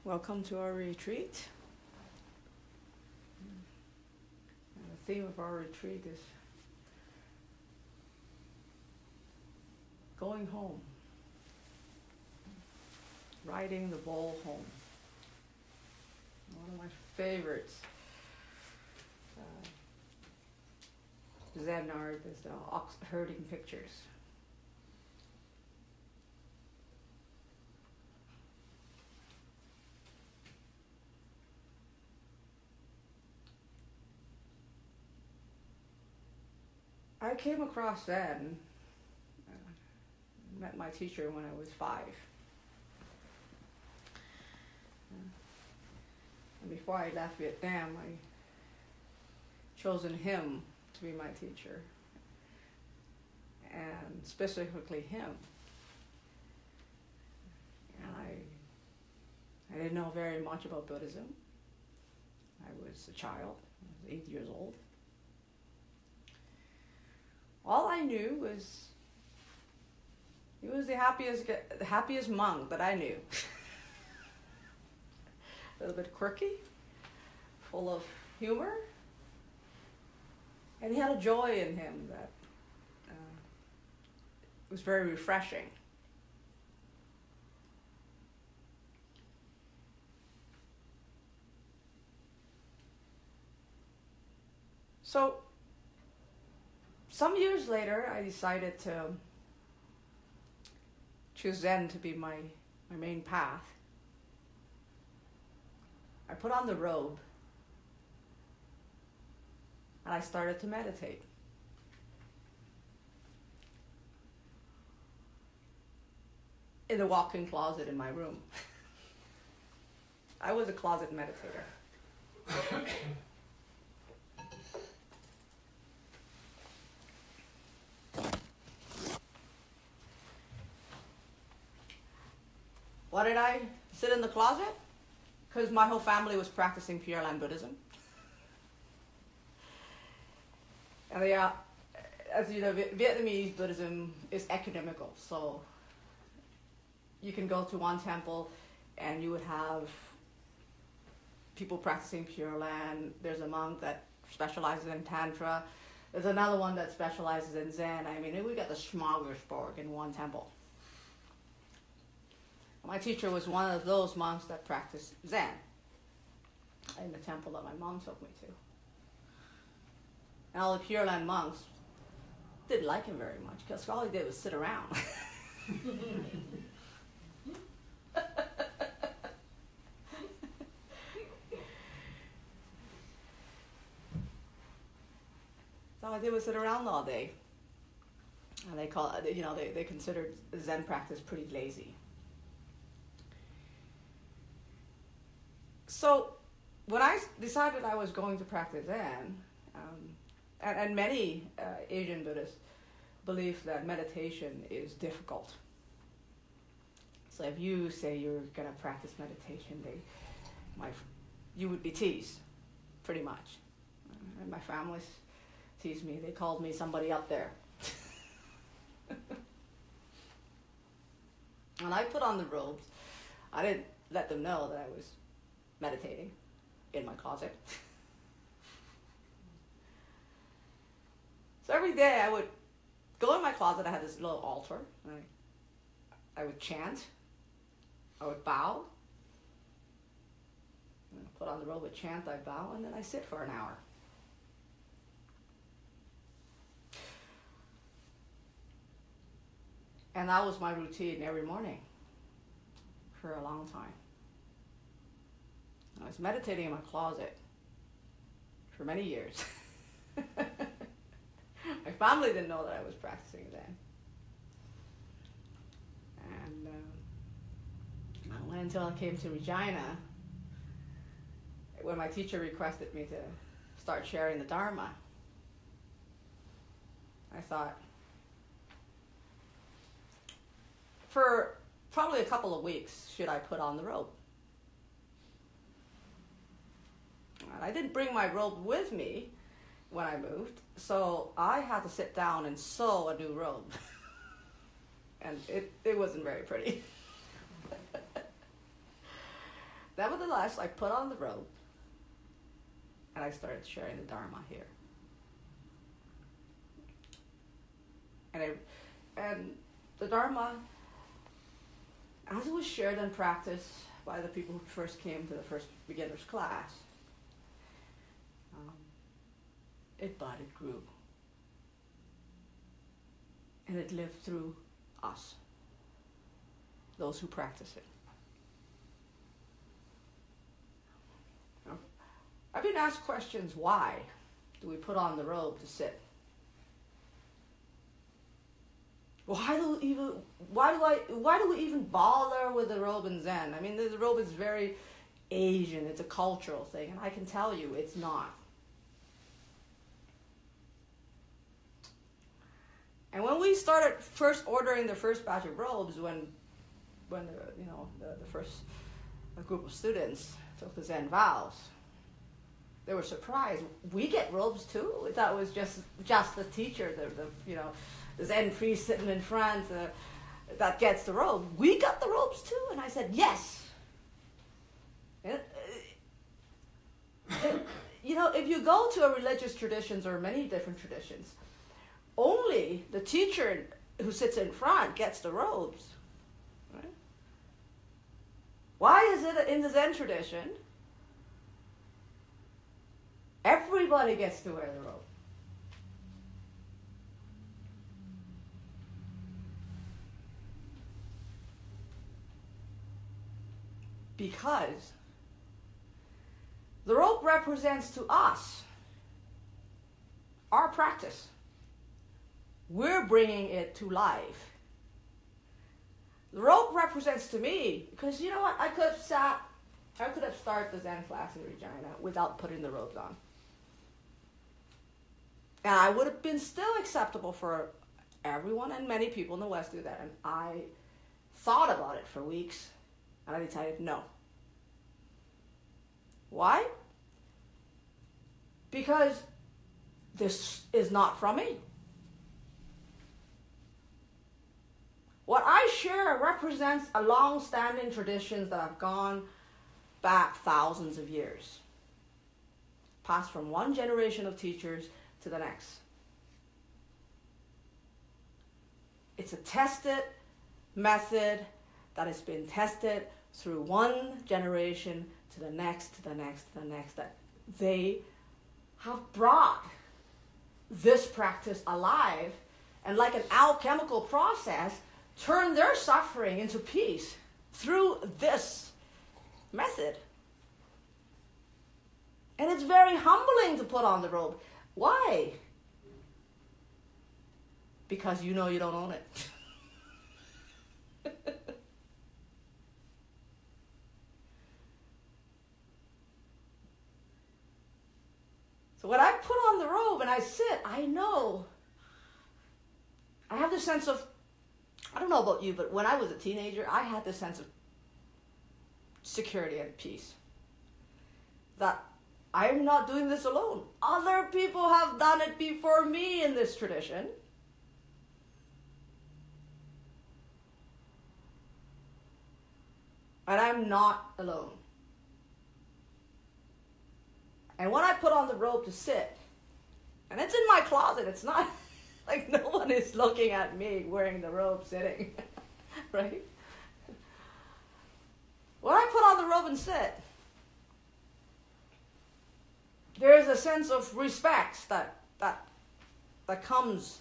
Welcome to our retreat. And the theme of our retreat is going home, riding the bull home. One of my favorites Zen art is the ox herding pictures. I came across Zen, met my teacher when I was 5. And before I left Vietnam, I chosen him to be my teacher, and specifically him. And I didn't know very much about Buddhism. I was a child, I was 8 years old. All I knew was he was the happiest monk that I knew. A little bit quirky, full of humor, and he had a joy in him that was very refreshing. So, some years later, I decided to choose Zen to be my main path. I put on the robe and I started to meditate. In the walk-in closet in my room. I was a closet meditator. Why did I sit in the closet? Because my whole family was practicing Pure Land Buddhism. And as you know, Vietnamese Buddhism is ecumenical. So you can go to one temple and you would have people practicing Pure Land. There's a monk that specializes in Tantra. There's another one that specializes in Zen. I mean, we got the smorgasbord in one temple. My teacher was one of those monks that practiced Zen in the temple that my mom took me to. And all the Pure Land monks didn't like him very much because all he did was sit around. All I did was sit around all day. And they considered Zen practice pretty lazy. So when I decided I was going to practice Zen, and many Asian Buddhists believe that meditation is difficult. So if you say you're going to practice meditation, you would be teased, pretty much. And my family teased me. They called me somebody up there. And I put on the robes. I didn't let them know that I was meditating in my closet. So every day I would go in my closet. I had this little altar. And I would chant. I would bow. And I put on the robe, I chant, I bow, and then I sit for an hour. And that was my routine every morning for a long time. I was meditating in my closet for many years. My family didn't know that I was practicing Zen. And it went until I came to Regina, when my teacher requested me to start sharing the Dharma. I thought, for probably a couple of weeks, should I put on the robe? I didn't bring my robe with me when I moved, so I had to sit down and sew a new robe. And it wasn't very pretty. Nevertheless, I put on the robe and I started sharing the Dharma here. And the Dharma, as it was shared and practiced by the people who first came to the first beginner's class, it budded, grew. And it lived through us, those who practice it. I've been asked questions, why do we put on the robe to sit? Why do we even bother with the robe in Zen? I mean, the robe is very Asian. It's a cultural thing, and I can tell you, it's not. And when we started first ordering the first batch of robes, when the first group of students took the Zen vows, they were surprised. We get robes too? We thought it was just the teacher, the Zen priest sitting in front that gets the robe. We got the robes too? And I said, yes. If you go to a religious traditions or many different traditions, only the teacher who sits in front gets the robes. Right? Why is it in the Zen tradition, everybody gets to wear the robe? Because the robe represents to us our practice. We're bringing it to life. The robe represents to me, because you know what? I could have started the Zen class in Regina without putting the robes on. And I would have been still acceptable for everyone, and many people in the West do that. And I thought about it for weeks, and I decided no. Why? Because this is not from me. What I share represents a long-standing traditions that have gone back thousands of years, passed from one generation of teachers to the next. It's a tested method that has been tested through one generation to the next, to the next, to the next, that they have brought this practice alive, and like an alchemical process, turn their suffering into peace through this method. And it's very humbling to put on the robe. Why? Because you know you don't own it. So when I put on the robe and I sit, I know. I have this sense of, I don't know about you, but when I was a teenager, I had this sense of security and peace. That I'm not doing this alone. Other people have done it before me in this tradition. And I'm not alone. And when I put on the robe to sit, and it's in my closet, it's not like no one is looking at me wearing the robe sitting, right? When I put on the robe and sit, there's a sense of respect that comes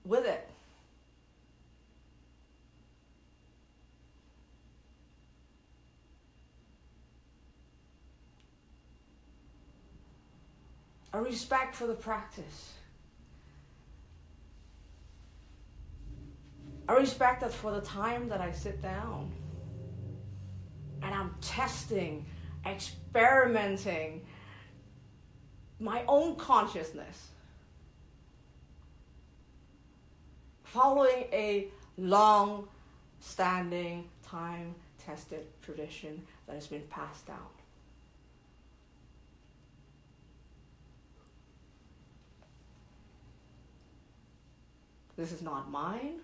with it. A respect for the practice. A respect that for the time that I sit down and I'm testing, experimenting my own consciousness, following a long-standing, time-tested tradition that has been passed down. This is not mine.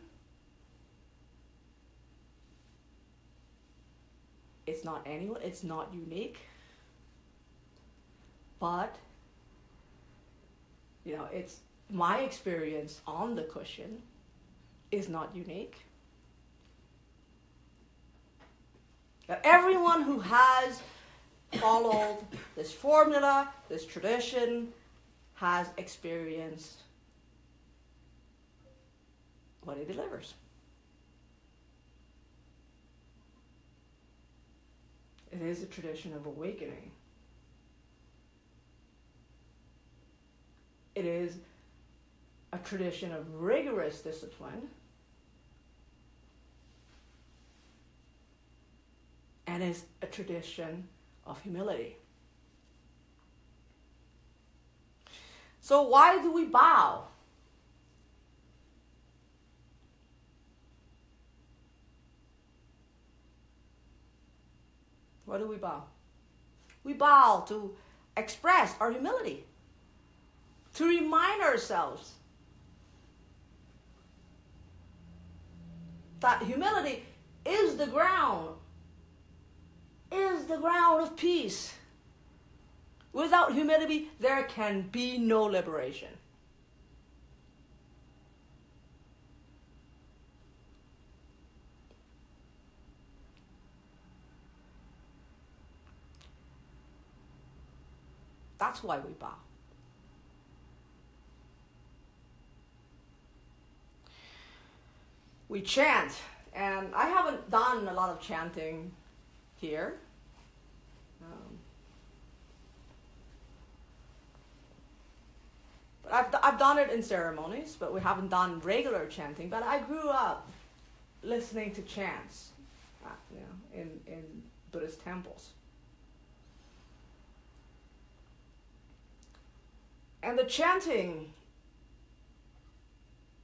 It's not anyone, it's not unique. But, it's my experience on the cushion is not unique. That everyone who has followed this formula, this tradition, has experienced what it delivers. It is a tradition of awakening. It is a tradition of rigorous discipline. And is a tradition of humility. So why do we bow? Why do we bow? We bow to express our humility, to remind ourselves that humility is the ground of peace. Without humility, there can be no liberation. That's why we bow. We chant, and I haven't done a lot of chanting here. But I've done it in ceremonies, but we haven't done regular chanting. But I grew up listening to chants, in Buddhist temples. And the chanting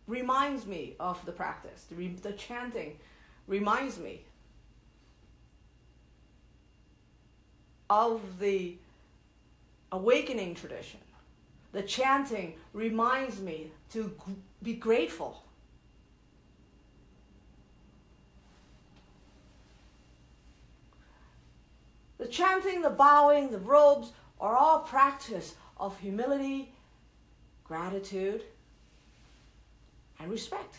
reminds me of the practice. The chanting reminds me of the awakening tradition. The chanting reminds me to be grateful. The chanting, the bowing, the robes are all practice of humility, gratitude, and respect.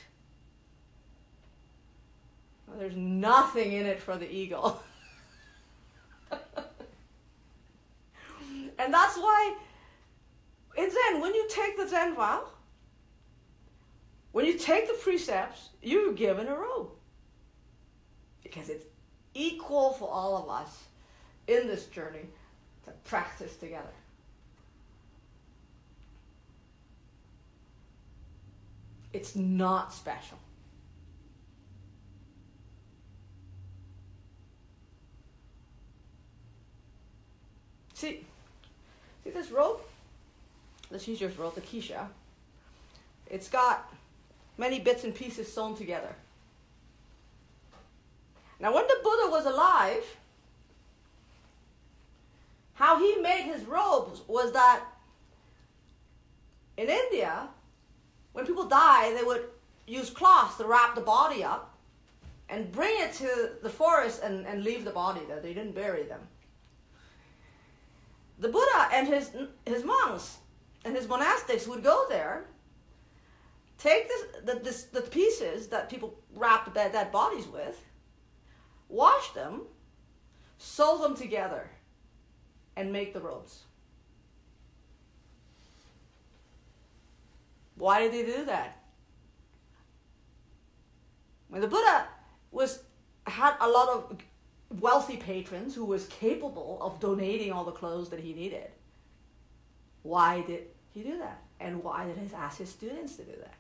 Well, there's nothing in it for the ego. And that's why in Zen, when you take the Zen vow, when you take the precepts, you're given a robe. Because it's equal for all of us in this journey to practice together. It's not special. See this robe? The teacher's robe, the Kisha. It's got many bits and pieces sewn together. Now, when the Buddha was alive, how he made his robes was that in India, when people die, they would use cloths to wrap the body up and bring it to the forest and leave the body there. They didn't bury them. The Buddha and his monks and his monastics would go there, take the pieces that people wrapped dead bodies with, wash them, sew them together, and make the robes. Why did they do that? When the Buddha had a lot of wealthy patrons who was capable of donating all the clothes that he needed, why did he do that? And why did he ask his students to do that?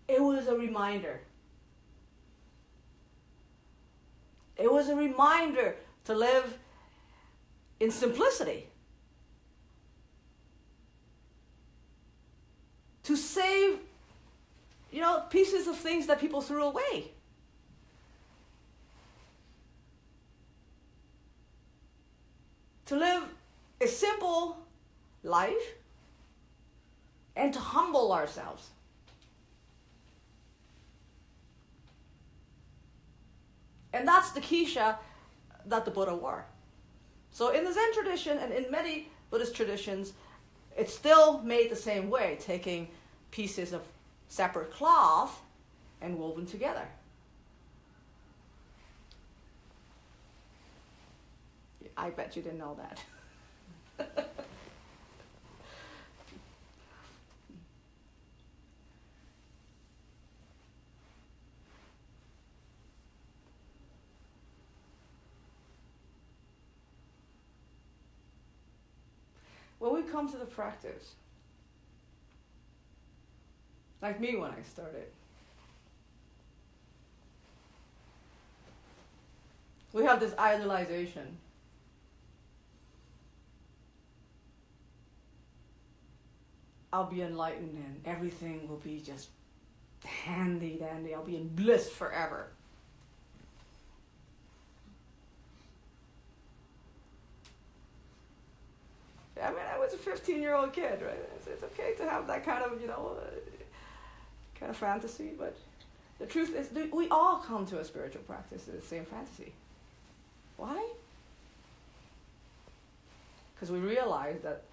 It was a reminder. It was a reminder to live in simplicity. To save, pieces of things that people threw away. To live a simple life and to humble ourselves. And that's the kisha that the Buddha wore. So in the Zen tradition and in many Buddhist traditions, it's still made the same way, taking pieces of separate cloth and woven together. I bet you didn't know that. When we come to the practice, like me when I started, we have this idealization. I'll be enlightened and everything will be just handy dandy. I'll be in bliss forever. I mean, I was a 15-year-old kid, right? It's okay to have that kind of, kind of fantasy, but the truth is we all come to a spiritual practice with the same fantasy. Why? Because we realize that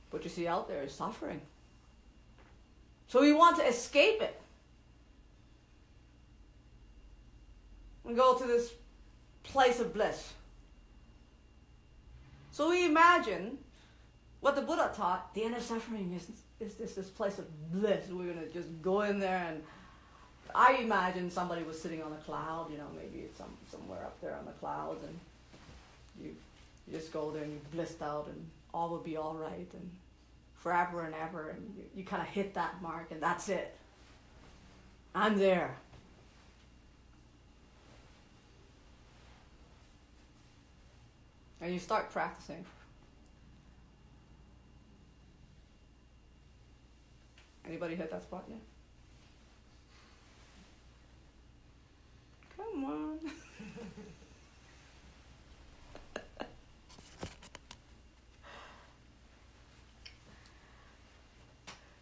what you see out there is suffering. So we want to escape it. And go to this place of bliss. So we imagine what the Buddha taught, the end of suffering is this place of bliss. We're going to just go in there, and I imagine somebody was sitting on a cloud, maybe it's somewhere up there on the clouds, and you just go there and you blissed out and all will be all right and forever and ever, and you kind of hit that mark and that's it. I'm there. And you start practicing. Anybody hit that spot yet? Come on.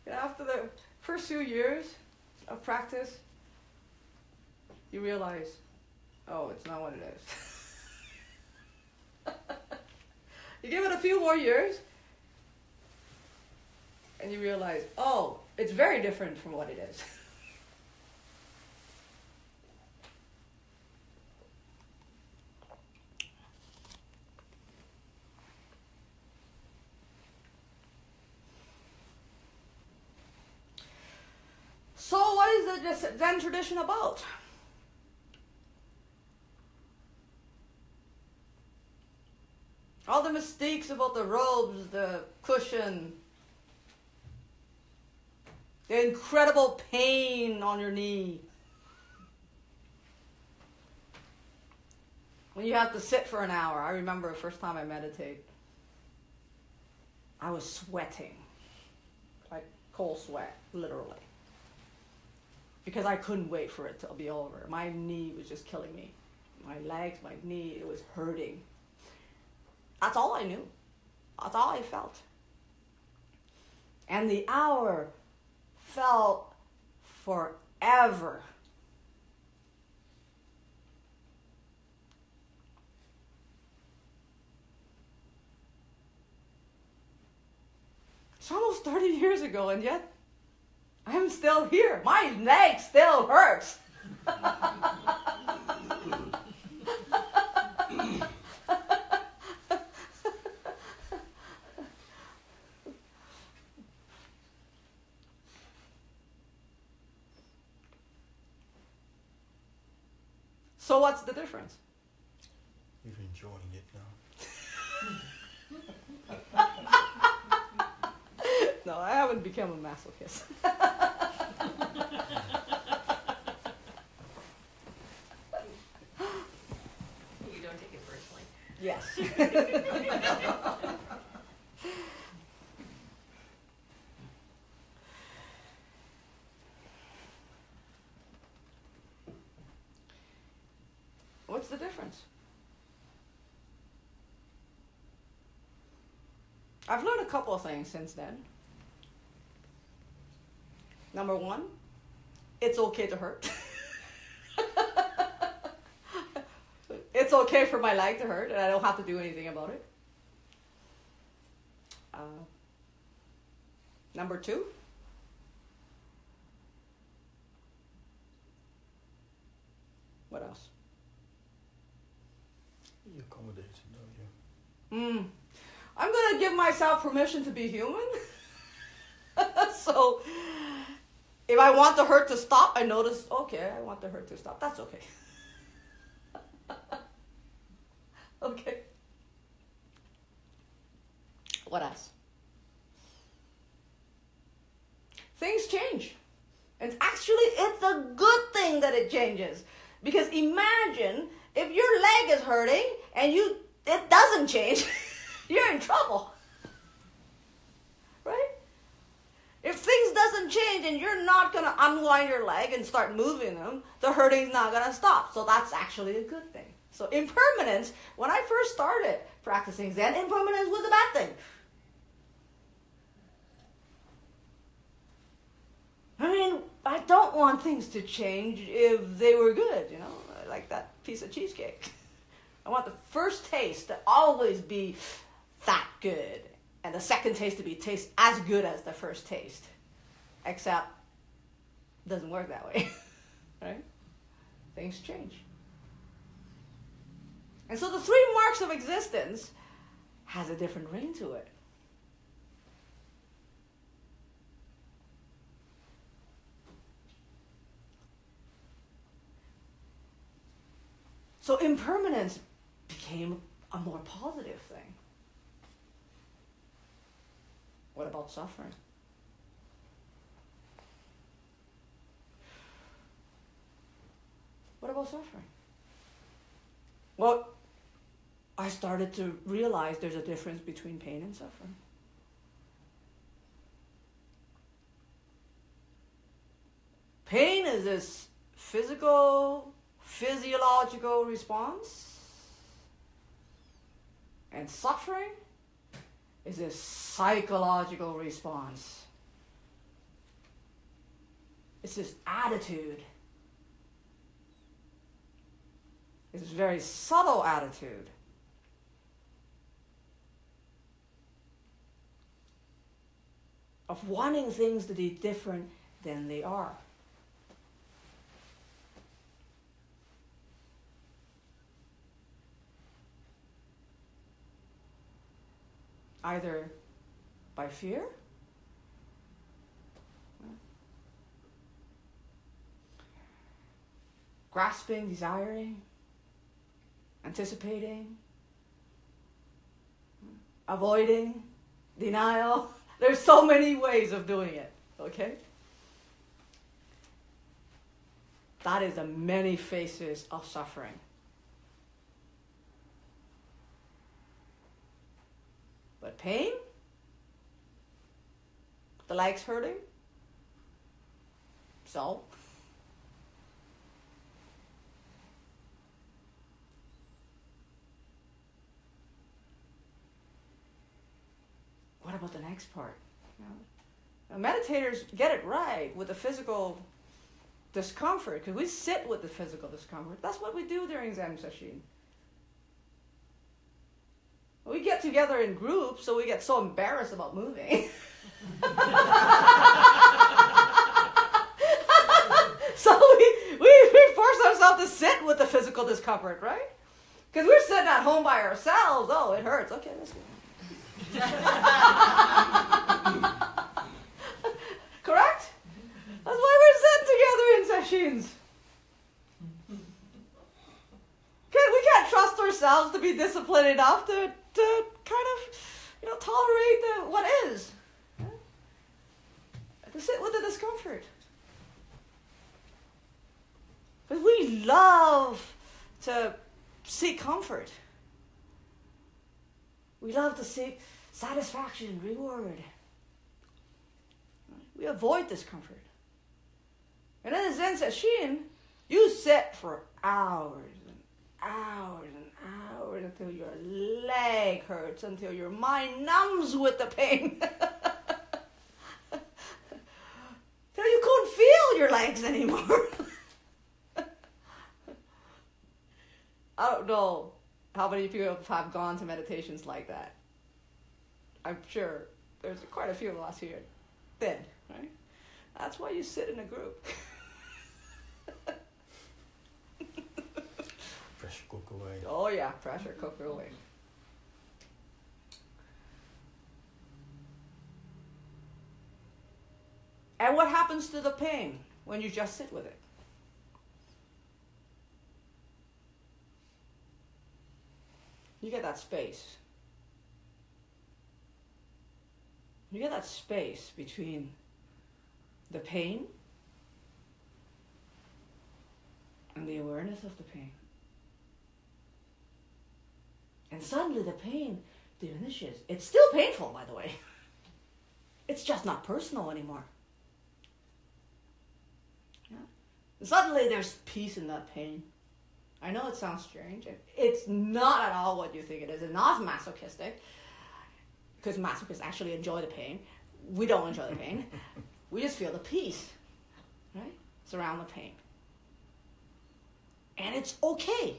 And after the first few years of practice, you realize, oh, it's not what it is. You give it a few more years, and you realize, oh, it's very different from what it is. So what is the Zen tradition about? All the mistakes about the robes, the cushion, the incredible pain on your knee. When you have to sit for an hour. I remember the first time I meditated, I was sweating, like cold sweat, literally. Because I couldn't wait for it to be over. My knee was just killing me. My legs, my knee, it was hurting. That's all I knew. That's all I felt. And the hour felt forever. It's almost 30 years ago, and yet I'm still here. My leg still hurts. So what's the difference? You're enjoying it now. No, I haven't become a masochist. You don't take it personally. Yes. What's the difference? I've learned a couple of things since then. Number one, it's okay to hurt. it's okay for my leg to hurt and I don't have to do anything about it. Number 2. What else? You accommodate, don't you? I'm going to give myself permission to be human. So, if I want the hurt to stop, I notice, okay, I want the hurt to stop. That's okay. Okay. What else? Things change. And actually, it's a good thing that it changes. Because imagine if your leg is hurting and it doesn't change, you're in trouble. Right? If things doesn't change and you're not going to unwind your leg and start moving them, the hurting's not going to stop. So that's actually a good thing. So impermanence, when I first started practicing Zen, impermanence was a bad thing. I mean, I don't want things to change if they were good, you know, like that piece of cheesecake. I want the first taste to always be that good, and the second taste to be taste as good as the first taste. Except, it doesn't work that way, right? Things change. And so the 3 marks of existence has a different ring to it. So impermanence became a more positive thing. What about suffering? What about suffering? Well, I started to realize there's a difference between pain and suffering. Pain is this physiological response, and suffering is a psychological response. It's this attitude. It's a very subtle attitude. Of wanting things to be different than they are. Either by fear, grasping, desiring, anticipating, avoiding, denial. There's so many ways of doing it, okay? That is the many faces of suffering. But pain, the leg's hurting, so what about the next part? Now, meditators get it right with the physical discomfort, because we sit with the physical discomfort. That's what we do during Zen session. We get together in groups, so we get so embarrassed about moving. So we force ourselves to sit with the physical discomfort, right? Because we're sitting at home by ourselves. Oh, it hurts. Okay, let's go. Correct? That's why we're sitting together in sessions. We can't trust ourselves to be disciplined enough to kind of, tolerate what is. To sit with the discomfort. Because we love to seek comfort. We love to seek satisfaction, reward. We avoid discomfort. And in the Zen session, you sit for hours and hours and hours until your leg hurts, until your mind numbs with the pain. Till you couldn't feel your legs anymore. I don't know how many people have gone to meditations like that. I'm sure there's quite a few of us here then, right? That's why you sit in a group. Pressure cook away. Oh yeah, pressure cooker away. And what happens to the pain when you just sit with it? You get that space. You get that space between the pain and the awareness of the pain. And suddenly the pain diminishes. It's still painful, by the way. It's just not personal anymore. Yeah? And suddenly there's peace in that pain. I know it sounds strange. It's not at all what you think it is. It's not masochistic. Because masochists actually enjoy the pain. We don't enjoy the pain. We just feel the peace, right? Surround the pain. And it's okay.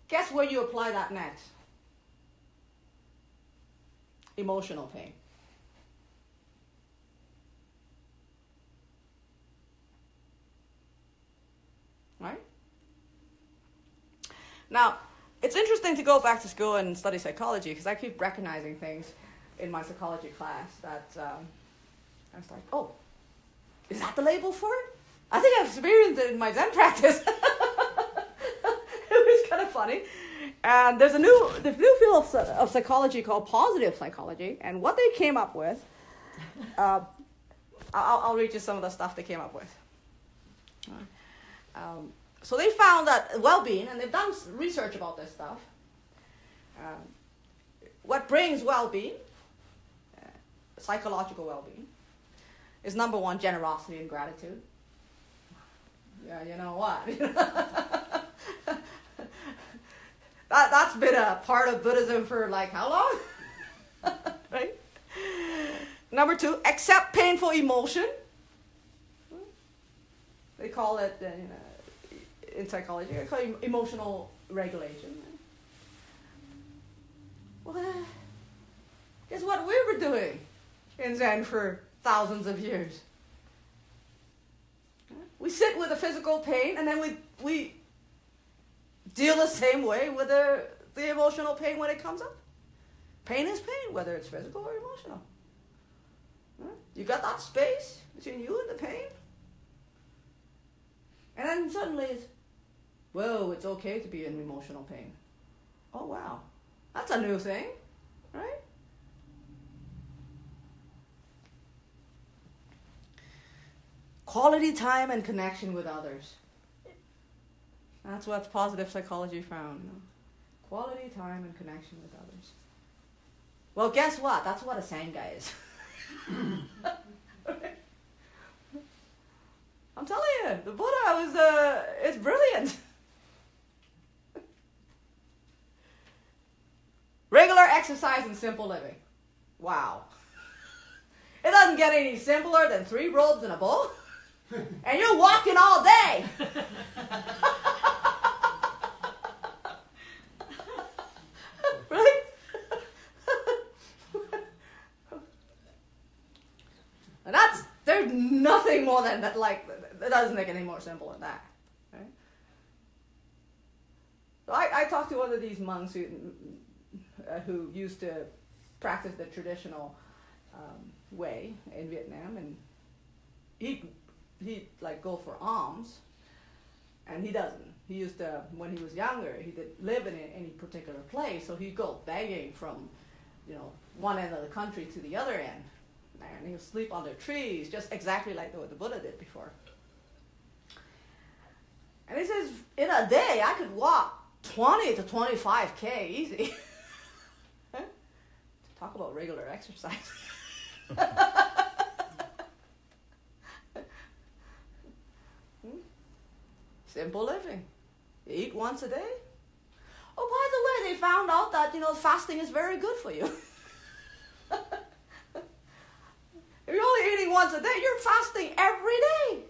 Guess where you apply that next? Emotional pain. Right? Now, it's interesting to go back to school and study psychology because I keep recognizing things in my psychology class that I was like, oh, is that the label for it? I think I've experienced it in my Zen practice. It was kind of funny. And there's a new field of psychology called positive psychology. And what they came up with, I'll read you some of the stuff they came up with. So they found that well-being, and they've done research about this stuff, what brings well-being, psychological well-being, is number one, generosity and gratitude. Yeah, you know what? That's been a part of Buddhism for like how long? Right? Number two, accept painful emotion. They call it, in psychology, they call it emotional regulation. Well, guess what we were doing in Zen for thousands of years? We sit with the physical pain, and then we deal the same way with the emotional pain when it comes up. Pain is pain, whether it's physical or emotional. You got that space between you and the pain. And then suddenly it's, whoa, it's okay to be in emotional pain. Oh, wow. That's a new thing, right? Quality time and connection with others. That's what positive psychology found. Quality time and connection with others. Well, guess what? That's what a Sangha is. I'm telling you, the Buddha is brilliant. Regular exercise and simple living. Wow. It doesn't get any simpler than 3 robes and a bowl. And you're walking all day. Right? And there's nothing more than that, like, it doesn't make it any more simple than that. Right? So I talked to one of these monks who used to practice the traditional way in Vietnam, and he'd like go for alms, and he doesn't. He used to, when he was younger, he didn't live in any particular place, so he'd go begging from, one end of the country to the other end, and he would sleep under trees, just exactly like what the Buddha did before. And he says, in a day, I could walk 20 to 25K easy. Talk about regular exercise. Simple living. You eat once a day. Oh, by the way, they found out that, fasting is very good for you. If you're only eating once a day, you're fasting every day.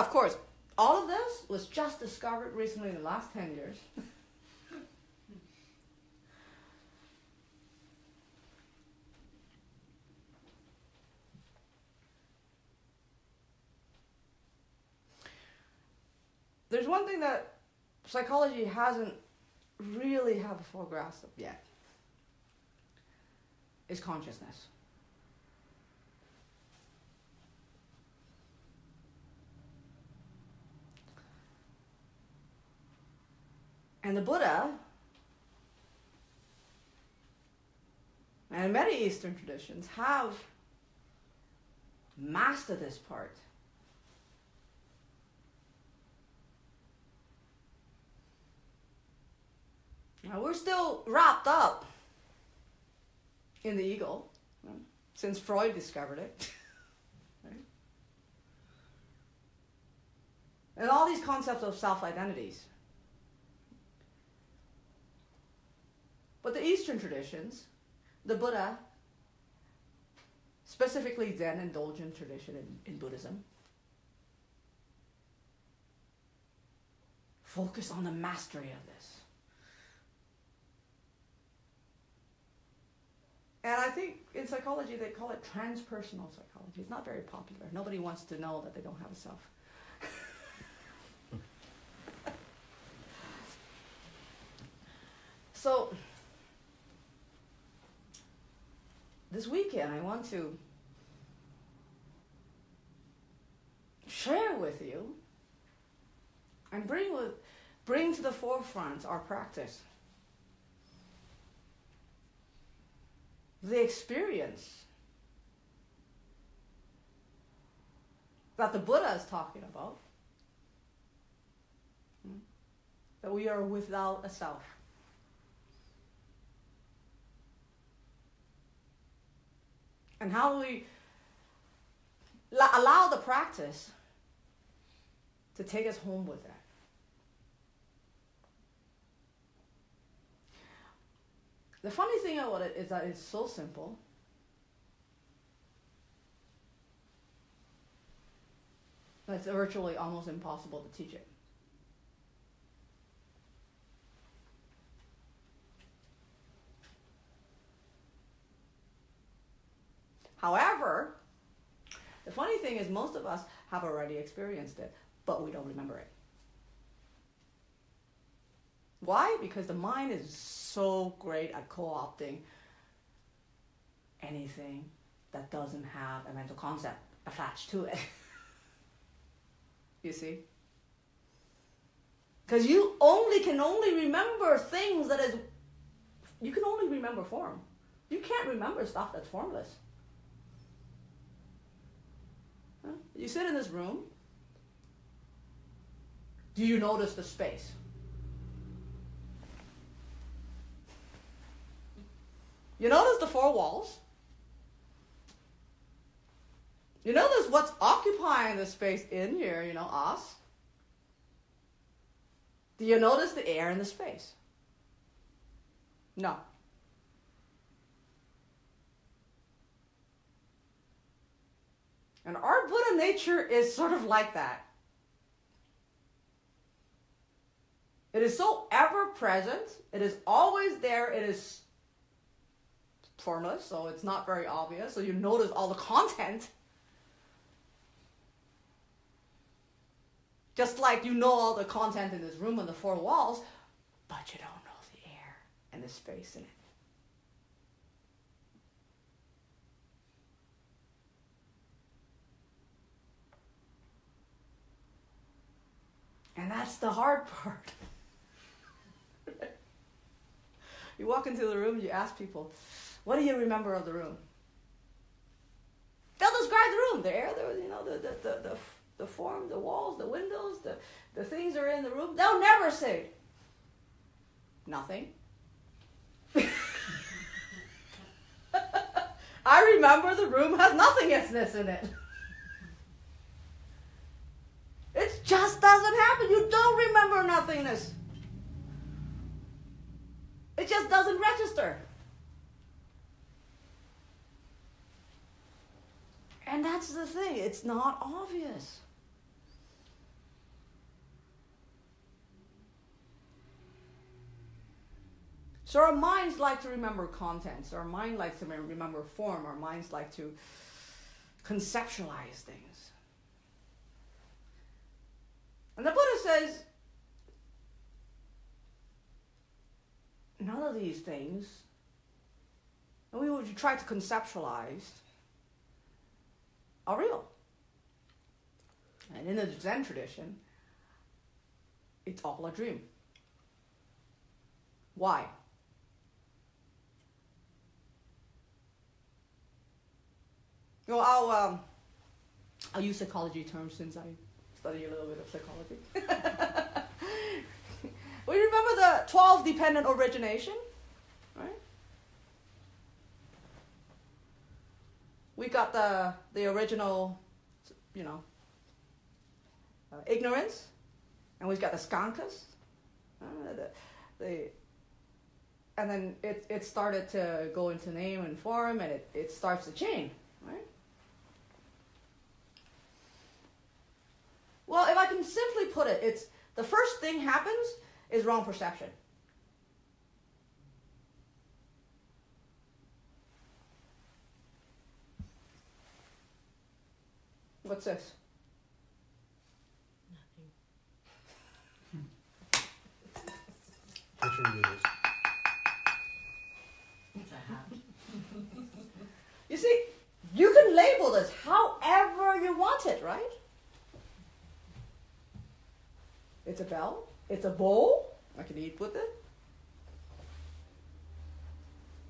of course, all of this was just discovered recently in the last 10 years. There's one thing that psychology hasn't really have a full grasp of yet, is consciousness. And the Buddha, and many Eastern traditions, have mastered this part. Now, we're still wrapped up in the ego, right? Since Freud discovered it. Right? And all these concepts of self-identities. But the Eastern traditions, the Buddha, specifically Zen indulgent tradition in Buddhism, focus on the mastery of this. And I think in psychology they call it transpersonal psychology. It's not very popular. Nobody wants to know that they don't have a self. So, this weekend I want to share with you and bring to the forefront our practice. The experience that the Buddha is talking about, that we are without a self. And how do we allow the practice to take us home with that? The funny thing about it is that it's so simple. That it's virtually almost impossible to teach it. However, the funny thing is most of us have already experienced it, but we don't remember it. Why? Because the mind is so great at co-opting anything that doesn't have a mental concept attached to it. You see? Because you can only remember things you can only remember form. You can't remember stuff that's formless. Huh? You sit in this room. Do you notice the space? You notice the four walls. You notice what's occupying the space in here, us. Do you notice the air in the space? No. And our Buddha nature is sort of like that. It is so ever present. It is always there. It is formless, so it's not very obvious. So you notice all the content. Just like you know all the content in this room and the four walls, but you don't know the air and the space in it. And that's the hard part. You walk into the room, you ask people, what do you remember of the room? They'll describe the room, the air, the form, the walls, the windows, the things that are in the room. They'll never say nothing. I remember the room has nothingness in it. It just doesn't happen. You don't remember nothingness. It just doesn't register. And that's the thing. It's not obvious. So our minds like to remember contents. Our mind likes to remember form. Our minds like to conceptualize things. And the Buddha says, none of these things, and we would try to conceptualize, are real. And in the Zen tradition, it's all a dream. Why? Well, I'll use psychology terms since I study a little bit of psychology. We remember the 12 dependent origination, right? We got the original, ignorance, and we've got the skankas, and then it started to go into name and form, and it starts to chain, right? Well, if I can simply put it, it's the first thing happens is wrong perception. What's this? Nothing. It's a hat. You see, you can label this however you want it, right? It's a bell. It's a bowl. I can eat with it.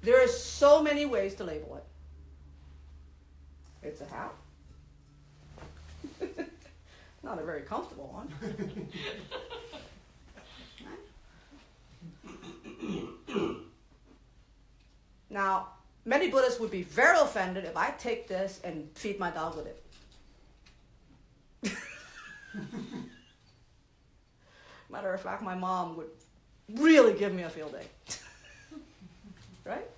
There are so many ways to label it. It's a hat. Not a very comfortable one. Now, many Buddhists would be very offended if I take this and feed my dog with it. Matter of fact, my mom would really give me a field day. Right?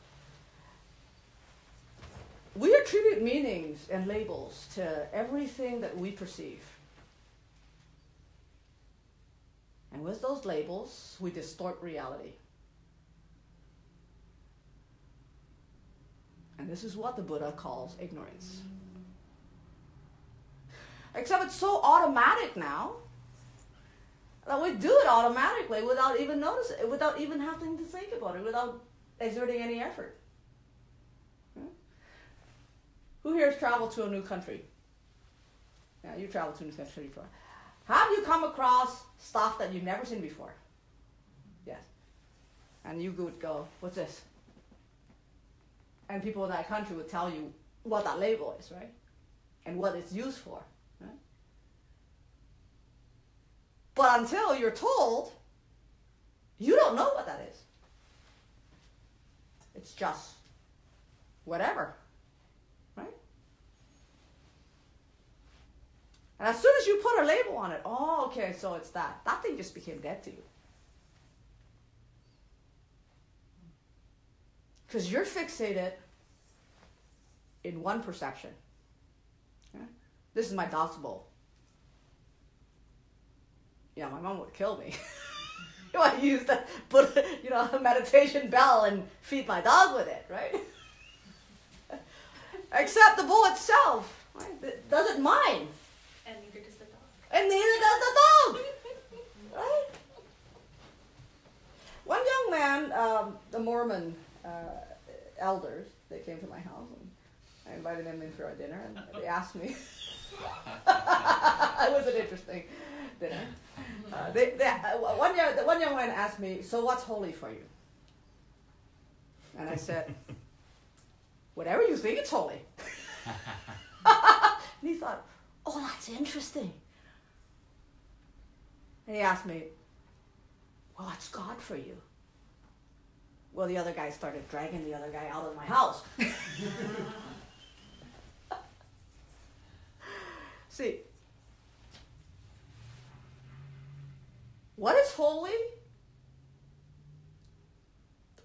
We attribute meanings and labels to everything that we perceive. And with those labels, we distort reality. And this is what the Buddha calls ignorance. Except it's so automatic now that we do it automatically without even noticing it, without even having to think about it, without exerting any effort. Who here has traveled to a new country? Yeah, you traveled to a new country before. Have you come across stuff that you've never seen before? Yes. And you would go, what's this? And people in that country would tell you what that label is, right? And what it's used for. Right? But until you're told, you don't know what that is. It's just whatever. Right? And as soon as you put a label on it, oh, okay, so it's that. That thing just became dead to you. Because you're fixated in one perception. Okay? This is my dog's bowl. Yeah, my mom would kill me. I used to put, a meditation bell and feed my dog with it, right? Except the bowl itself, right? It doesn't mind. And neither does the dog. And neither does the dog. Right? One young man, the Mormon elders, they came to my house and I invited them in for a dinner and they asked me. It was an interesting dinner. One young man asked me, so what's holy for you? And I said, whatever you think it's holy. And he thought, oh, that's interesting. And he asked me, well, what's God for you? Well, the other guy started dragging the other guy out of my house. See, what is holy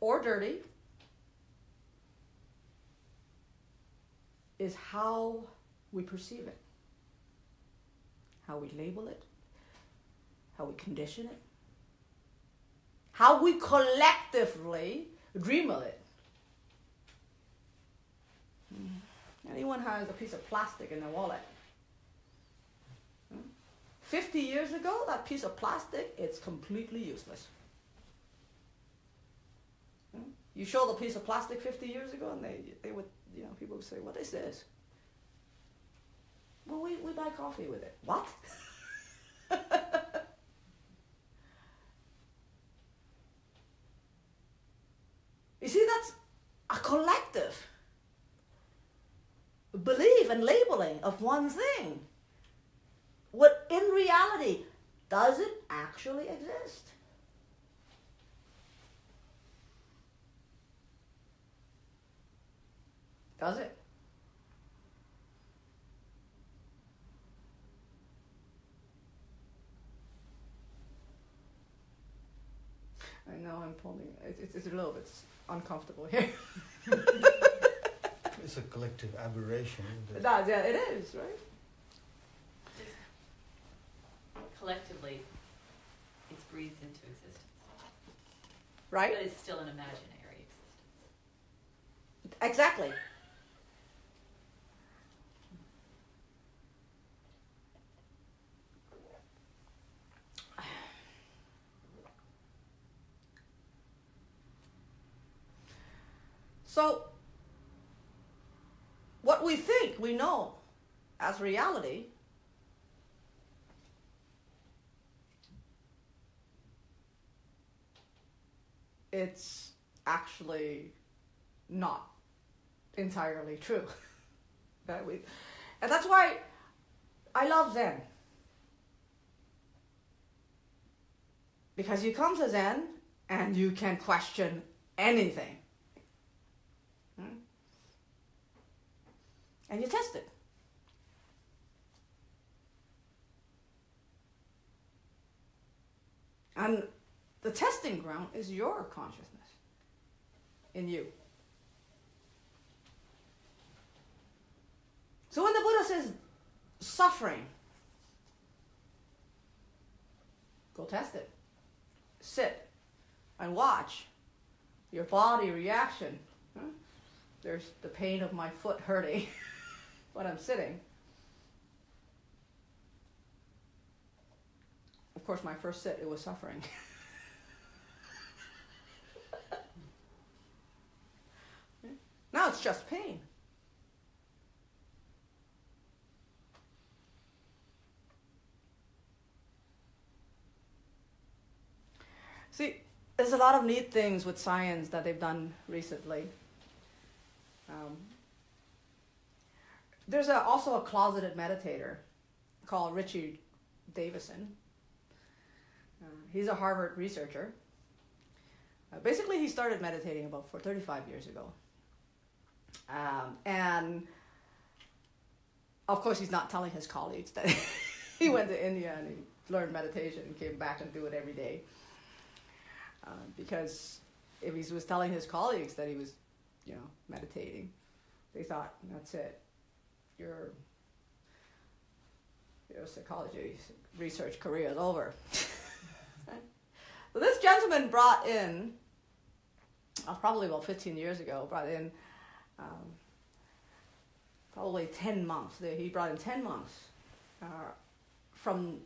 or dirty is how we perceive it, how we label it, how we condition it, how we collectively dream of it. Anyone has a piece of plastic in their wallet? 50 years ago, that piece of plastic, it's completely useless. You show the piece of plastic 50 years ago, and they would, people would say, "What is this?" Well, we buy coffee with it. What? You see, that's a collective belief and labeling of one thing. What in reality, does it actually exist? Does it? I know I'm pulling. It's a little bit uncomfortable here. It's a collective aberration, isn't it? It does, yeah, it is, right? Collectively, it's breathed into existence. Right? But it's still an imaginary existence. Exactly. So, what we think we know as reality it's actually not entirely true. And that's why I love Zen. Because you come to Zen and you can question anything. And you test it. And the testing ground is your consciousness in you. So when the Buddha says suffering, go test it. Sit and watch your body reaction. There's the pain of my foot hurting when I'm sitting. Of course, my first sit, it was suffering. Now it's just pain. See, there's a lot of neat things with science that they've done recently. There's also a closeted meditator called Richie Davison. He's a Harvard researcher. Basically, he started meditating about 35 years ago. And of course, he's not telling his colleagues that he went to India and he learned meditation and came back and do it every day. Because if he was telling his colleagues that he was, meditating, they thought, that's it. Your psychology research career is over. So this gentleman brought in, probably about 15 years ago, probably 10 monks. He brought in 10 monks from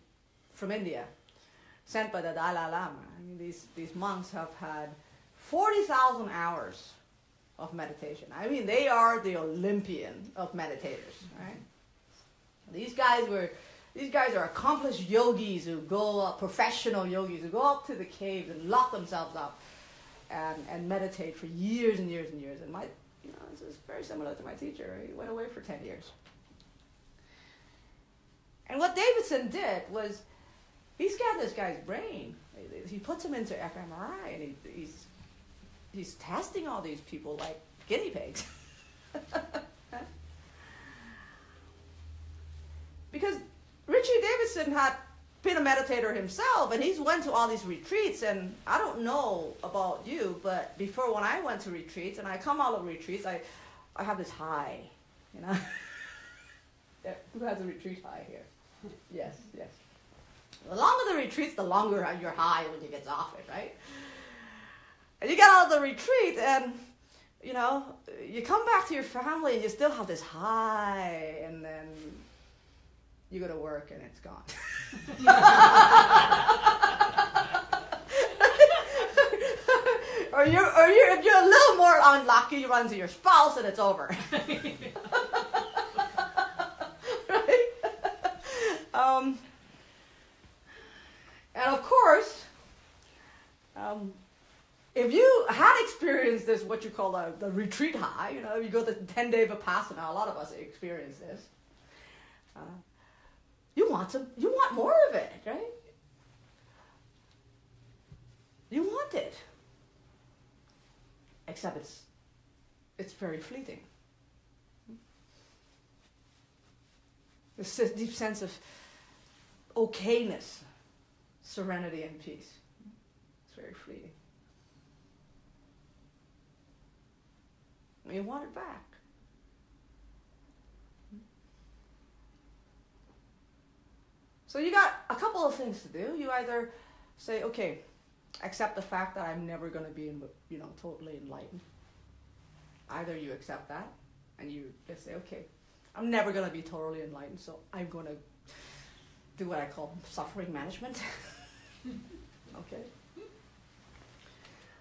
India, sent by the Dalai Lama. I mean, these monks have had 40,000 hours of meditation. I mean, they are the Olympian of meditators, right? These guys are accomplished yogis who go up, professional yogis who go up to the caves and lock themselves up and meditate for years and years and years. And this is very similar to my teacher. He went away for 10 years. And what Davidson did was he scanned this guy's brain. He puts him into fMRI, and he's testing all these people like guinea pigs. Because Richie Davidson had been a meditator himself, and he's went to all these retreats, and I don't know about you, but before, when I went to retreats, and I come out of retreats, I have this high, Who has a retreat high here? Yes. The longer the retreats, the longer your high when you get off it, right? And you get out of the retreat and, you know, you come back to your family and you still have this high, and then you go to work and it's gone. or if you're a little more unlucky, you run to your spouse and it's over. Right? And of course, if you had experienced this, what you call the retreat high, you know, you go to 10-day Vipassana, a lot of us experience this. You want more of it, right? You want it. Except it's very fleeting. This deep sense of okayness, serenity, and peace. It's very fleeting. You want it back. So you got a couple of things to do. You either say, okay, accept the fact that I'm never going to be, totally enlightened. Either you accept that, and you just say, okay, I'm never going to be totally enlightened, so I'm going to do what I call suffering management. Okay?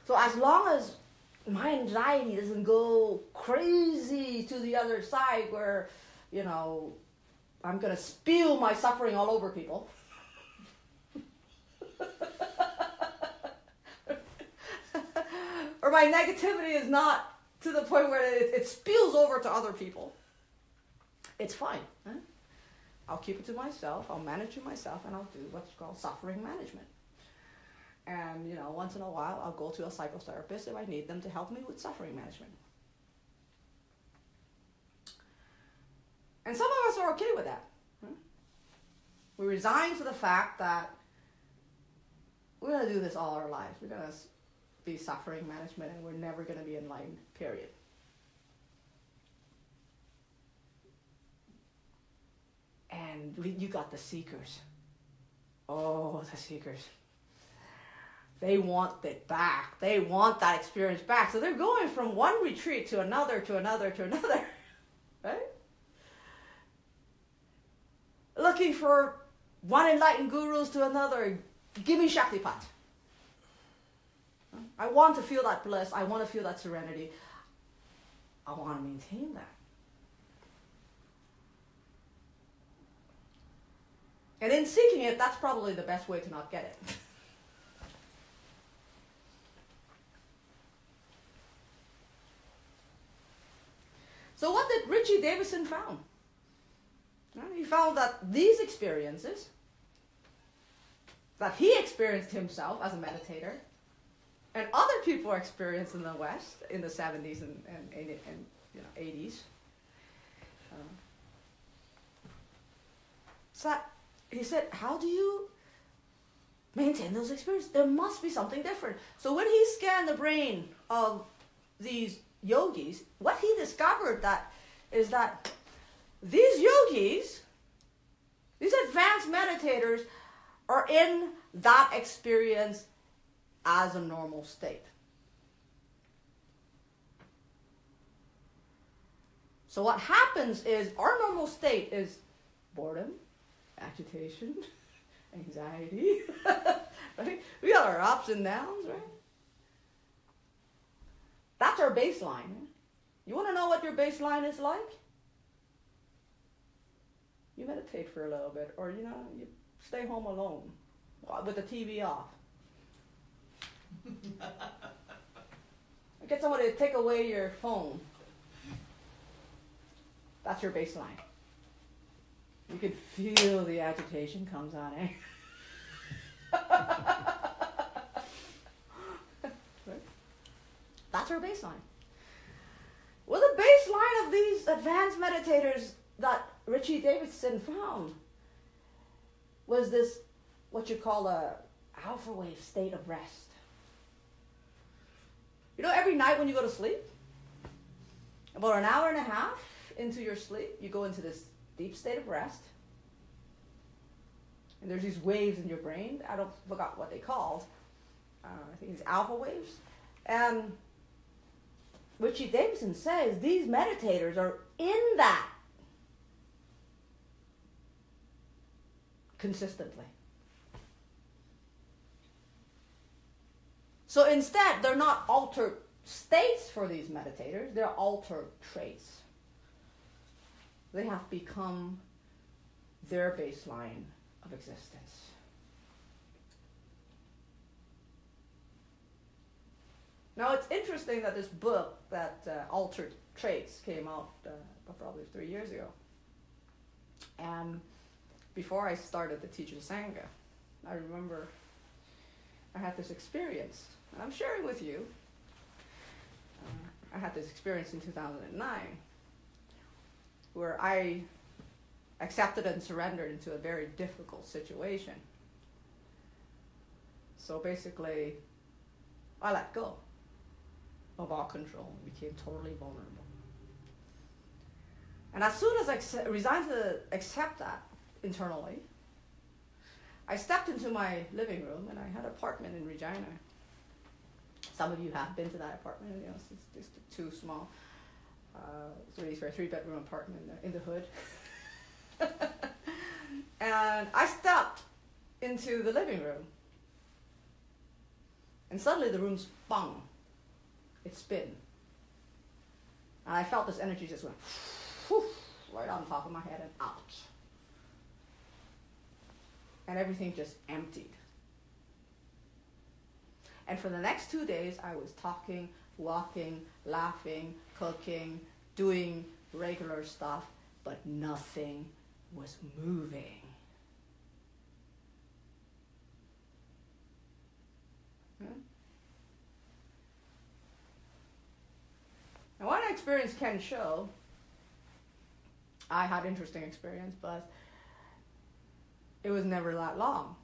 So as long as my anxiety doesn't go crazy to the other side where, I'm going to spew my suffering all over people. Or my negativity is not to the point where it spills over to other people. It's fine. Huh? I'll keep it to myself, I'll manage it myself, and I'll do what's called suffering management. And, once in a while, I'll go to a psychotherapist if I need them to help me with suffering management. And some of us are okay with that. We resign to the fact that we're going to do this all our lives. We're going to be suffering management, and we're never going to be enlightened, period. And you got the seekers. Oh, the seekers. They want it back. They want that experience back. So they're going from one retreat to another, to another, to another. Right? Looking for one enlightened gurus to another. Give me Shaktipat. I want to feel that bliss. I want to feel that serenity. I want to maintain that. And in seeking it, that's probably the best way to not get it. So what did Richie Davidson found? He found that these experiences that he experienced himself as a meditator, and other people experienced in the West in the 70s and 80s. So he said, how do you maintain those experiences? There must be something different. So when he scanned the brain of these yogis, what he discovered is that these yogis, these advanced meditators, are in that experience as a normal state. So what happens is our normal state is boredom, agitation, anxiety. Right? We got our ups and downs, right? That's our baseline. You want to know what your baseline is like? You meditate for a little bit, or you stay home alone with the TV off. Get somebody to take away your phone. That's your baseline. You can feel the agitation comes on, eh? Right? That's our baseline. Well, the baseline of these advanced meditators that Richie Davidson found was this, what you call a alpha wave state of rest. Every night when you go to sleep, about an hour and a half into your sleep, you go into this deep state of rest. And there's these waves in your brain. I forgot what they called. I think it's alpha waves. And Richie Davidson says these meditators are in that consistently. So instead, they're not altered states for these meditators, they're altered traits. They have become their baseline of existence. Now it's interesting that this book, that Altered Traits, came out probably 3 years ago. And before I started the Teacher Sangha, I remember I had this experience. I'm sharing with you. I had this experience in 2009 where I accepted and surrendered into a very difficult situation. So basically, I let go of all control and became totally vulnerable. And as soon as I resigned to accept that internally, I stepped into my living room, and I had an apartment in Regina. Some of you have been to that apartment. You know, it's too small. It's really for a 3-bedroom apartment in the hood. And I stepped into the living room, and suddenly the room spun. It spin. And I felt this energy just went whoosh, right on top of my head and out. And everything just emptied. And for the next 2 days, I was talking, walking, laughing, cooking, doing regular stuff, but nothing was moving. Now, what experience can show, I had interesting experience, but it was never that long.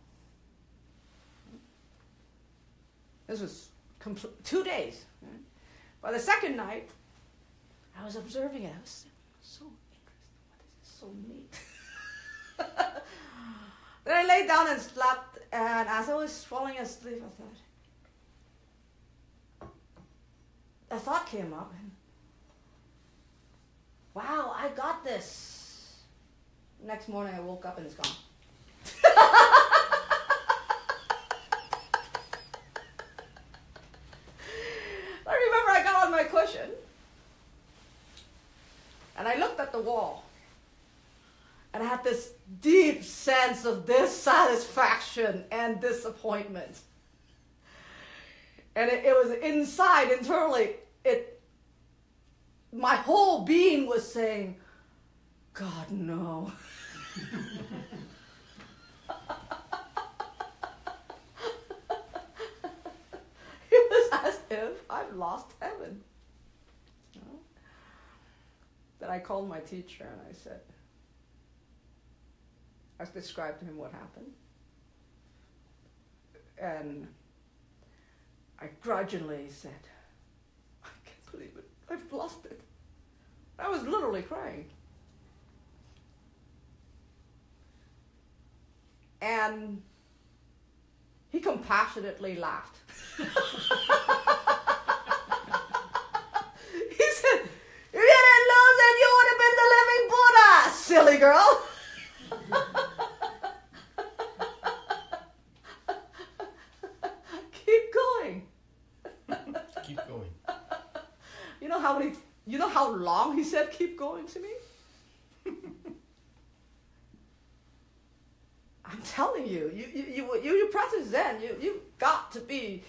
This was 2 days. By the second night, I was observing it. I was so interesting. What is this so neat? Then I laid down and slept, and as I was falling asleep, a thought came up, and wow, I got this. Next morning I woke up and it's gone. I remember I got on my cushion and I looked at the wall and I had this deep sense of dissatisfaction and disappointment. And it was inside, internally, my whole being was saying, God, no. It was as if I've lost heaven. You know? Then I called my teacher and I described to him what happened. And I grudgingly said, I can't believe it. I've lost it. I was literally crying. And he compassionately laughed. He said, if you didn't lose it, you would have been the living Buddha, silly girl. Keep going. Keep going. You know how long he said keep going to me? I'm telling you, you practice Zen, you've got to be,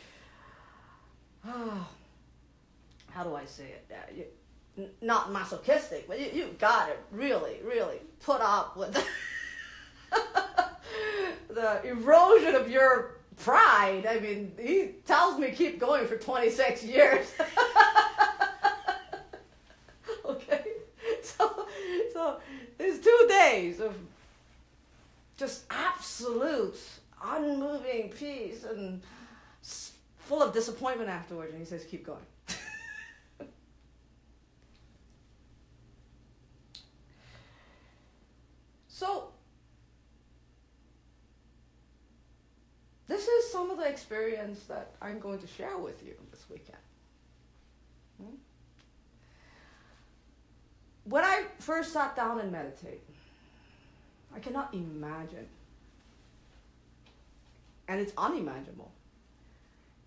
how do I say it? Not masochistic, but you've got to really, really put up with the erosion of your pride. I mean, he tells me keep going for 26 years. Okay? So there's 2 days of just absolute, unmoving peace and full of disappointment afterwards. And he says, keep going. So, this is some of the experience that I'm going to share with you this weekend. When I first sat down and meditate, I cannot imagine, and it's unimaginable,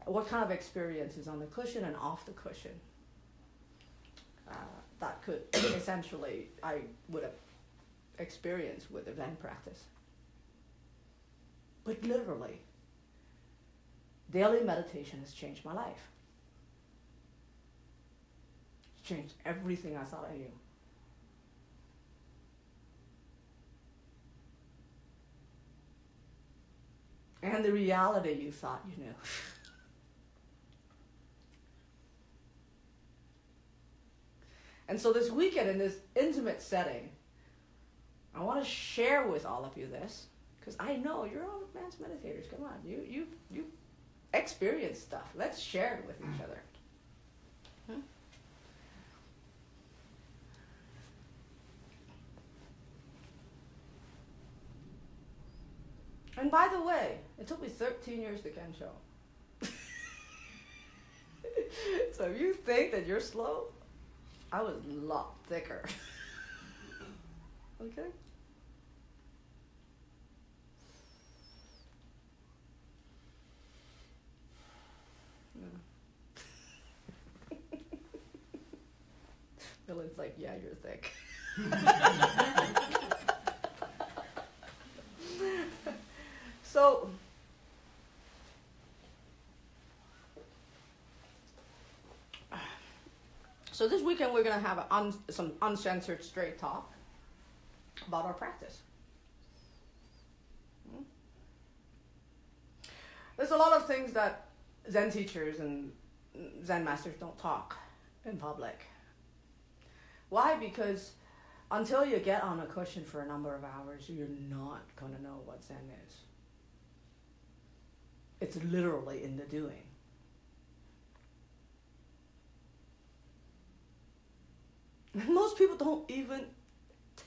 what kind of experience is on the cushion and off the cushion that could essentially I would have experienced with the Zen practice. But literally, daily meditation has changed my life. It's changed everything I thought I knew. And the reality you thought you knew. And so this weekend, in this intimate setting, I want to share with all of you this, because I know you're all advanced meditators. Come on, you experience stuff. Let's share it with each other. And by the way, it took me 13 years to Kensho. So if you think that you're slow, I was a lot thicker. Okay? Yeah. Dylan's like, yeah, you're thick. So this weekend we're going to have some uncensored straight talk about our practice. There's a lot of things that Zen teachers and Zen masters don't talk in public. Why? Because until you get on a cushion for a number of hours, you're not going to know what Zen is. It's literally in the doing. Most people don't even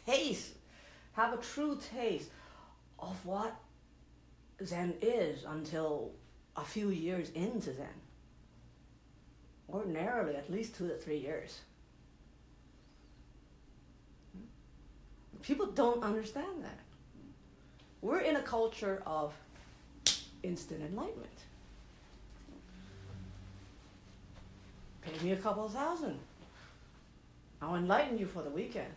have a true taste of what Zen is until a few years into Zen. Ordinarily, at least 2 to 3 years. People don't understand that. We're in a culture of instant enlightenment. Pay me a couple $1,000. I'll enlighten you for the weekend.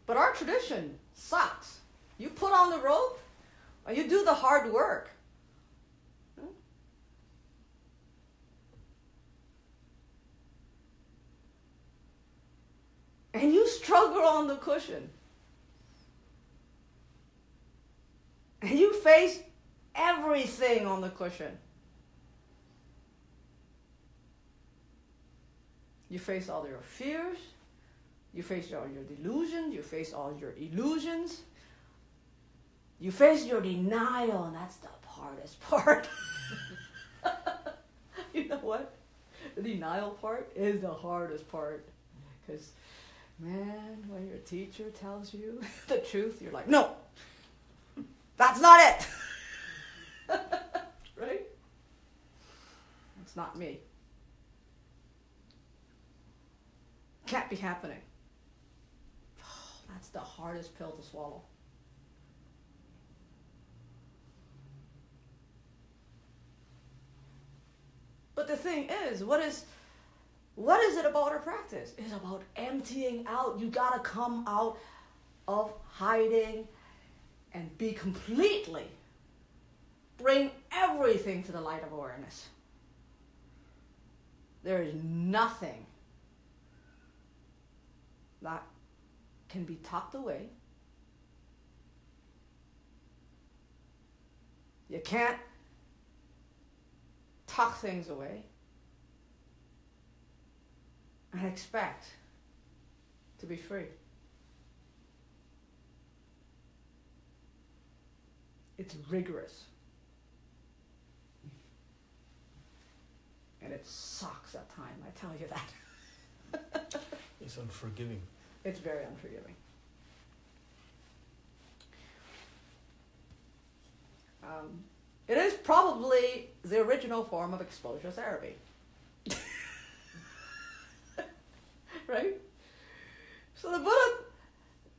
But our tradition sucks. You put on the rope, or you do the hard work. And you struggle on the cushion. And you face everything on the cushion. You face all your fears. You face all your delusions. You face all your illusions. You face your denial, and that's the hardest part. You know what? The denial part is the hardest part. Because, man, when your teacher tells you the truth, you're like, no, that's not it. Right? It's not me. Can't be happening. That's the hardest pill to swallow. But the thing is, what is it about our practice? It's about emptying out. You gotta come out of hiding and be completely, bring everything to the light of awareness. There is nothing that can be tucked away. You can't tuck things away and expect to be free. It's rigorous. And it sucks at times, I tell you that. It's unforgiving. It's very unforgiving. It is probably the original form of exposure therapy. Right? So the Buddha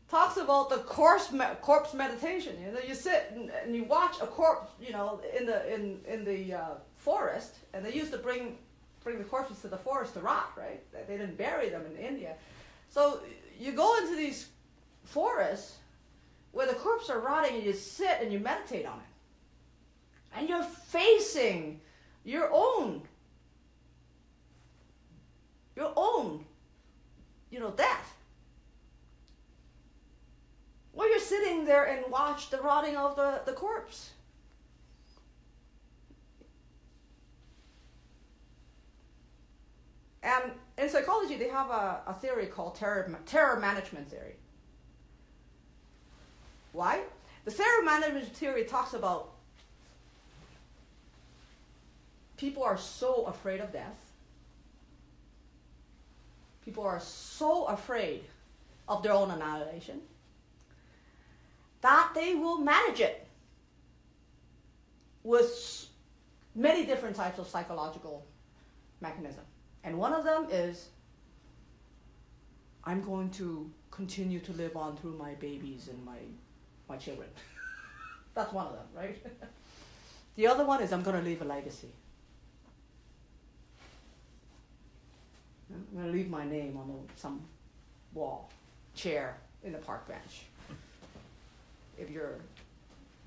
talks about the corpse meditation. You know, you sit and you watch a corpse, you know, in the forest, and they used to bring the corpses to the forest to rot, right? They didn't bury them in India. So you go into these forests where the corpses are rotting, and you sit and you meditate on it. And you're facing your own, death. Or you're sitting there and watch the rotting of the corpse. And in psychology, they have a theory called terror management theory. Why? The terror management theory talks about people are so afraid of death. People are so afraid of their own annihilation that they will manage it with many different types of psychological mechanism. And one of them is, I'm going to continue to live on through my babies and my children. That's one of them, right? The other one is, I'm going to leave a legacy. I'm going to leave my name on some wall, chair, in the park bench. If you're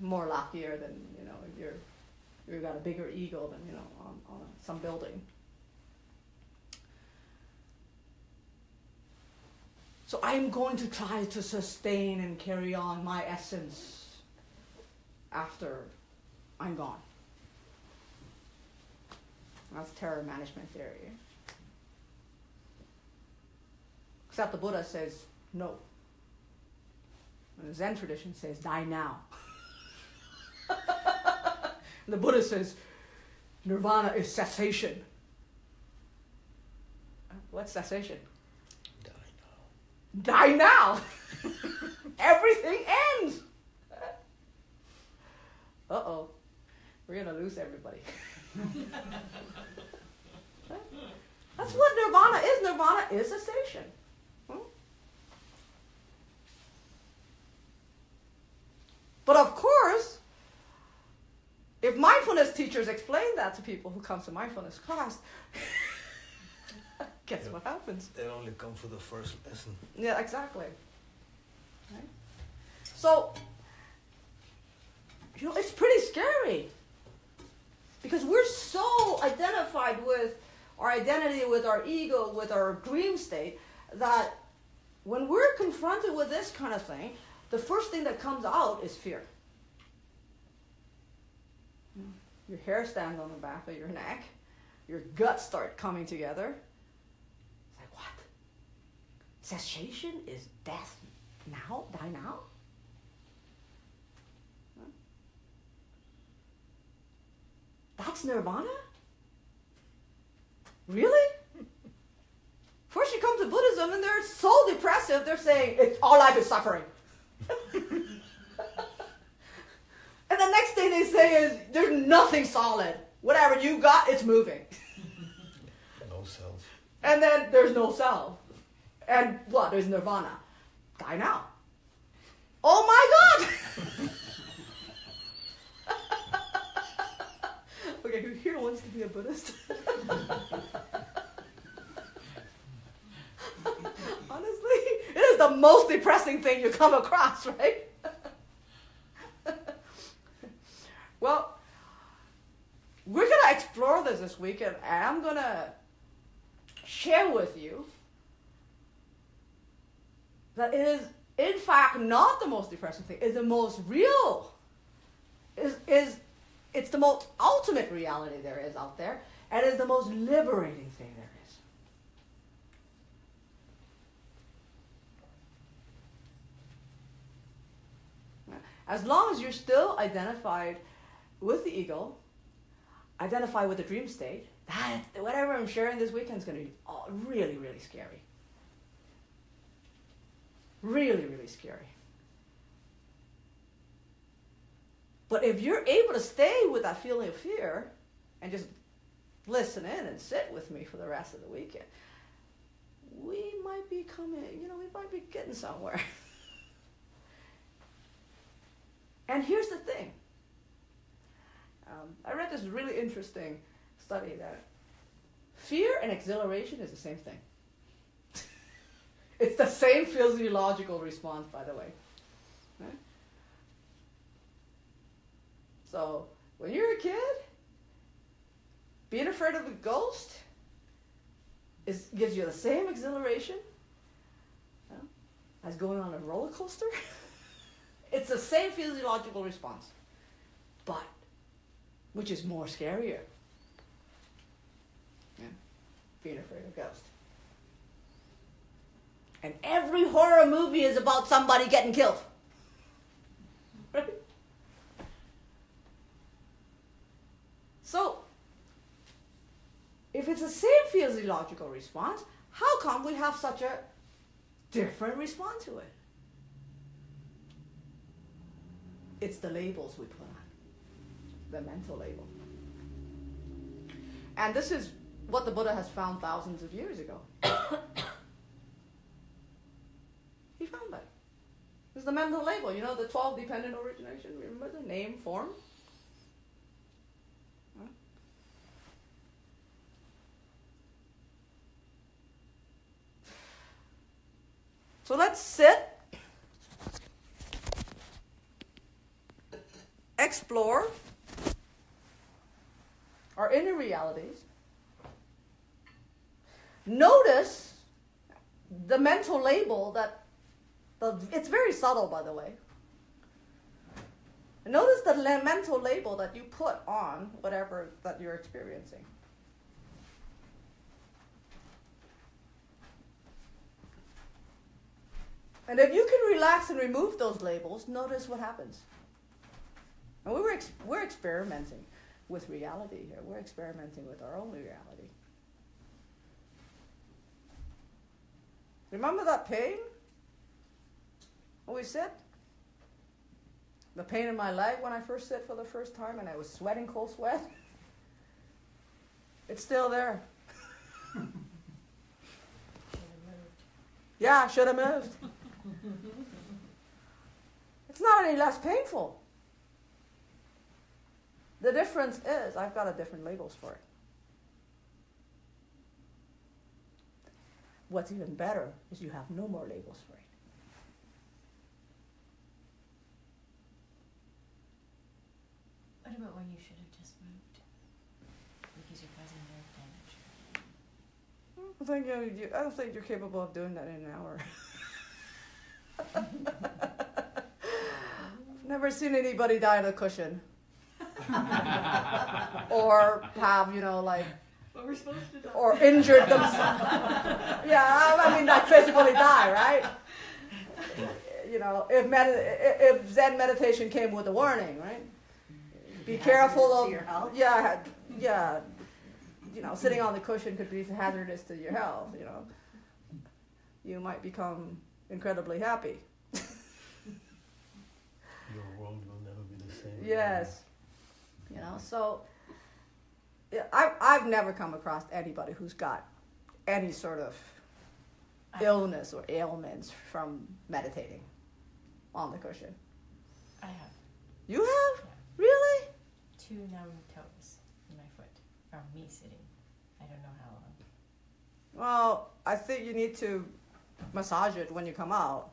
more luckier than, if you've got a bigger ego than, on some building. So I'm going to try to sustain and carry on my essence after I'm gone. That's terror management theory. Except the Buddha says, no. And the Zen tradition says, die now. And the Buddha says, nirvana is cessation. What's cessation? Die now. Everything ends. Uh-oh. We're going to lose everybody. That's what nirvana is. Nirvana is cessation. But of course, if mindfulness teachers explain that to people who come to mindfulness class, guess what happens? They only come for the first lesson. Yeah, exactly. Right? So, it's pretty scary. Because we're so identified with our identity, with our ego, with our dream state, that when we're confronted with this kind of thing, the first thing that comes out is fear. Your hair stands on the back of your neck. Your guts start coming together. It's like, what? Cessation is death now? Die now? Huh? That's nirvana? Really? First you come to Buddhism and they're so depressive, they're saying, all life is suffering. And the next thing they say is, there's nothing solid. Whatever you got, it's moving. No self. And then there's no self. And what? There's nirvana. Die now. Oh my God! Okay, who here wants to be a Buddhist? Honestly, it is the most depressing thing you come across, right? Well, we're going to explore this week, and I'm going to share with you that it is, in fact, not the most depressing thing. It's the most real. It's the most ultimate reality there is out there, and it's the most liberating thing there is. As long as you're still identified with the ego, identify with the dream state, that whatever I'm sharing this weekend is going to be really, really scary. Really, really scary. But if you're able to stay with that feeling of fear and just listen in and sit with me for the rest of the weekend, we might be coming, we might be getting somewhere. And here's the thing. I read this really interesting study that fear and exhilaration is the same thing. It's the same physiological response, by the way. Right? So, when you're a kid, being afraid of a ghost gives you the same exhilaration as going on a roller coaster. It's the same physiological response, but which is more scarier? Being afraid of ghosts. And every horror movie is about somebody getting killed. Right? So, if it's the same physiological response, how come we have such a different response to it? It's the labels we put on, the mental label. And this is what the Buddha has found thousands of years ago. He found that. It's the mental label, the 12 dependent origination. Remember the name, form? Huh? So let's sit, explore our inner realities. Notice the mental label it's very subtle, by the way. Notice the mental label that you put on whatever that you're experiencing. And if you can relax and remove those labels, notice what happens. And we're experimenting with reality here. We're experimenting with our own reality. Remember that pain? When we sit? The pain in my leg when I first sit for the first time and I was sweating cold sweat? It's still there. Yeah, should have moved. It's not any less painful. The difference is I've got different labels for it. What's even better is you have no more labels for it. What about when you should have just moved? Because you're causing nerve damage. I don't think you're capable of doing that in an hour. I've never seen anybody die on a cushion. Or have, But we're supposed to die. Or injured themselves. Yeah, I mean, not physically die, right? If Zen meditation came with a warning, right? Be careful of your health. Yeah. Sitting on the cushion could be hazardous to your health. You might become incredibly happy. Your world will never be the same. Yes. So I've never come across anybody who's got any sort of illness or ailments from meditating on the cushion. I have. You have? Yeah. Really? 2 numb toes in my foot from me sitting. I don't know how long. Well, I think you need to massage it when you come out.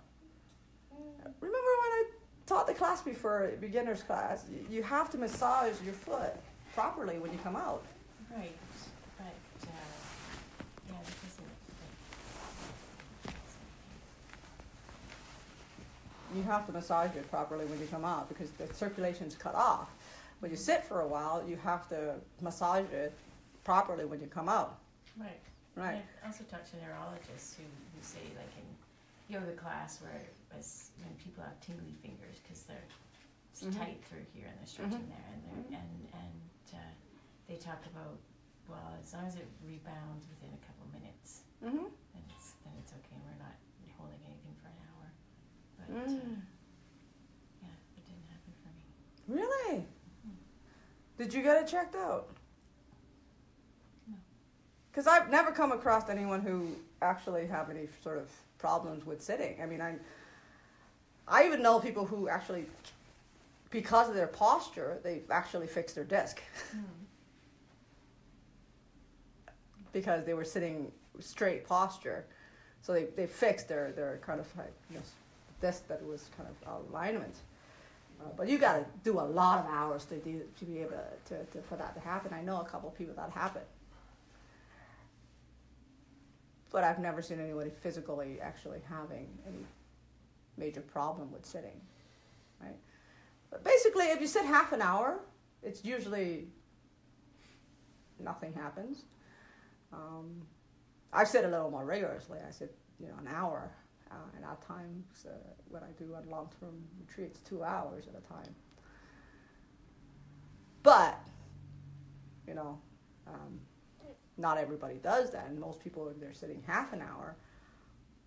Remember when I taught the class before, beginner's class, you have to massage your foot properly when you come out. Right, but that doesn't. You have to massage it properly when you come out because the circulation's cut off. When you sit for a while, you have to massage it properly when you come out. Right. Right. I also talk to neurologists who say, like in yoga class, where when people have tingly fingers because they're tight through here and they're stretching there, and they talk about, well, as long as it rebounds within a couple minutes, then it's okay. We're not holding anything for an hour. But it didn't happen for me. Really? Did you get it checked out? No. Because I've never come across anyone who actually have any sort of problems with sitting. I mean, I even know people who actually, because of their posture, they actually fixed their disc. Because they were sitting straight posture. So they fixed their kind of like, disc that was kind of out of alignment. But you got to do a lot of hours to be able to for that to happen. I know a couple of people that happen. But I've never seen anybody physically actually having any major problem with sitting, right? But basically, if you sit half an hour, it's usually nothing happens. I sit a little more rigorously. I sit, an hour, and at times when I do on long-term retreats, 2 hours at a time. But, not everybody does that. And most people, if they're sitting half an hour,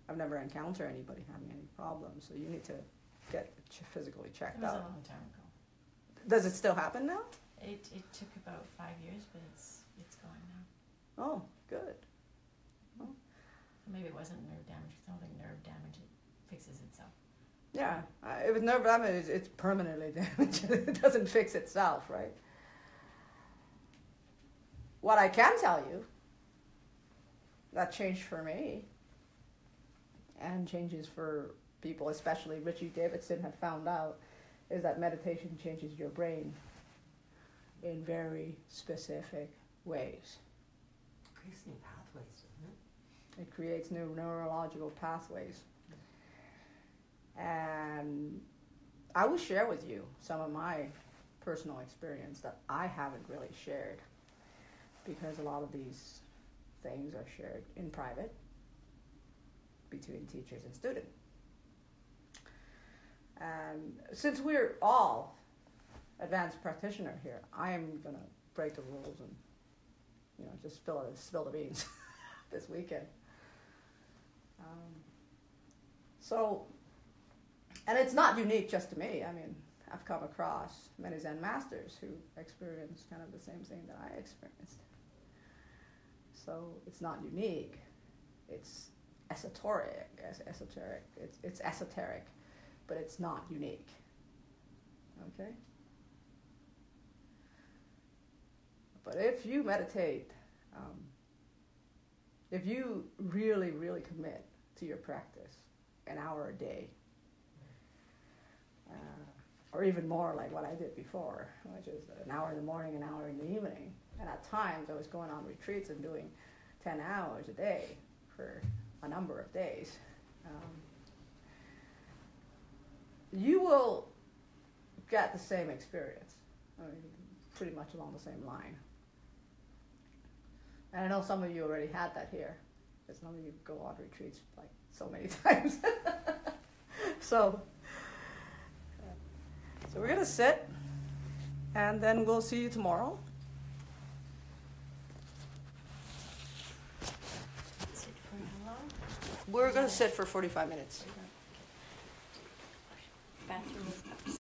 I've never encountered anybody having any problems. So you need to get physically checked out. It was a long time ago. Does it still happen now? It took about 5 years, but it's gone now. Oh, good. Oh. Maybe it wasn't nerve damage. I don't think nerve damage fixes itself. Yeah, if it's nerve damage, it's permanently damaged. It doesn't fix itself, right? What I can tell you, that changed for me, and changes for people, especially Richie Davidson had found out, is that meditation changes your brain in very specific ways. It creates new pathways, doesn't it? It creates new neurological pathways. And I will share with you some of my personal experience that I haven't really shared, because a lot of these things are shared in private between teachers and students. And since we're all advanced practitioners here, I am going to break the rules and just spill the beans this weekend. And it's not unique just to me. I mean, I've come across many Zen masters who experience kind of the same thing that I experienced. So it's not unique. It's esoteric. It's esoteric, but it's not unique. Okay? But if you meditate, if you really, really commit to your practice, an hour a day, or even more like what I did before, which is an hour in the morning, an hour in the evening. And at times I was going on retreats and doing 10 hours a day for a number of days. You will get the same experience, pretty much along the same line. And I know some of you already had that here, because some of you go on retreats like so many times. So we're going to sit, and then we'll see you tomorrow. Sit for how long? We're going to sit for 45 minutes. Bathroom.